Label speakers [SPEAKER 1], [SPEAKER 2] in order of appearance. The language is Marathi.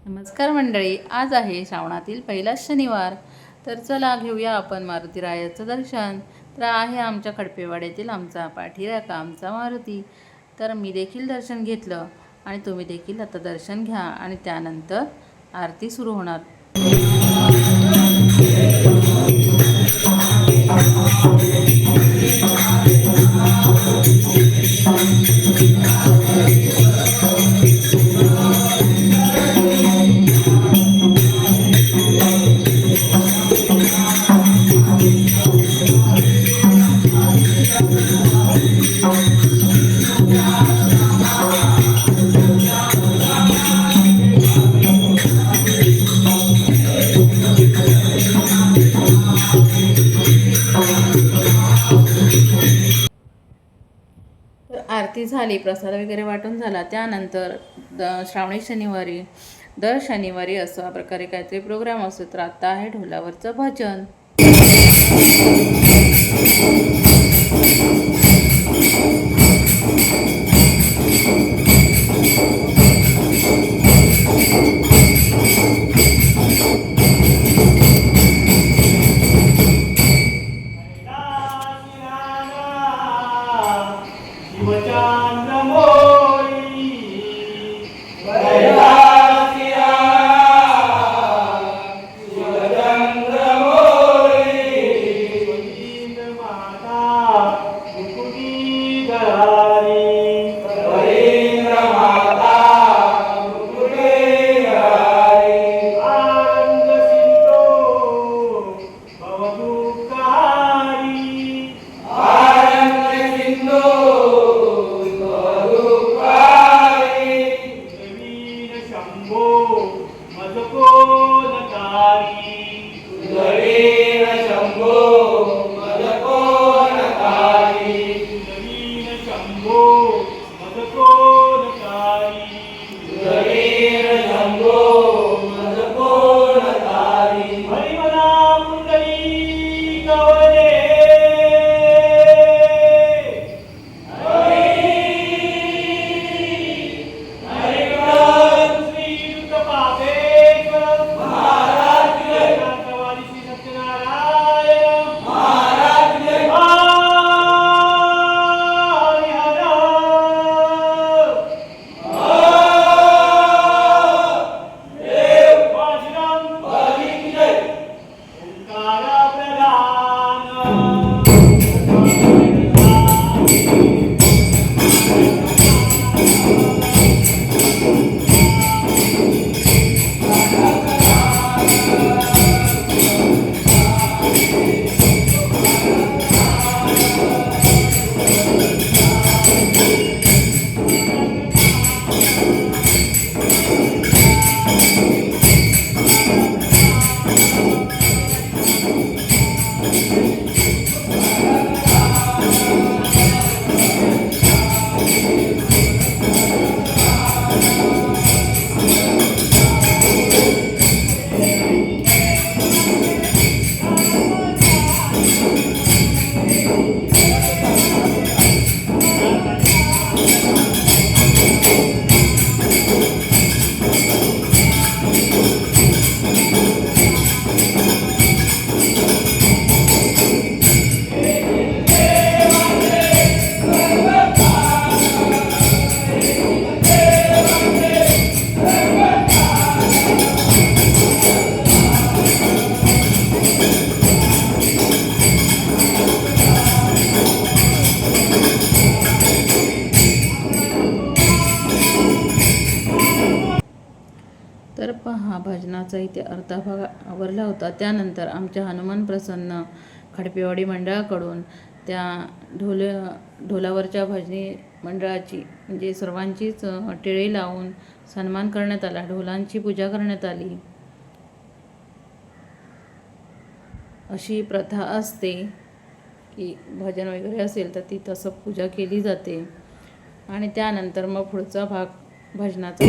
[SPEAKER 1] नमस्कार मंडळी, आज आहे श्रावणातील पहिला शनिवार. तर चला घेऊया आपण मारुतीरायाचं दर्शन. तर आहे आमच्या खडपेवाड्यातील आमचा पाठीराखा, आमचा मारुती. तर मी देखील दर्शन घेतलं आणि तुम्ही देखील आता दर्शन घ्या आणि त्यानंतर आरती सुरू होणार. तर आरती झाली, प्रसाद वगैरे वाटून झाला. त्यानंतर श्रावणी शनिवारी दर शनिवारी अशा प्रकारे काहीतरी प्रोग्राम असतो. तर आता आहे ढोलावरचं भजन. तर पहा, भजनाचा इथे अर्धा भाग आवरला होता. त्यानंतर आमच्या हनुमान प्रसन्न खडपेवाडी मंडळाकडून त्या ढोलावरच्या भजनी मंडळाची म्हणजे सर्वांचीच टिळे लावून सन्मान करण्यात आला. ढोलांची पूजा करण्यात आली. अशी प्रथा असते की भजन वगैरे असेल तर ती तसं पूजा केली जाते. आणि त्यानंतर मग पुढचा भाग भजनाचा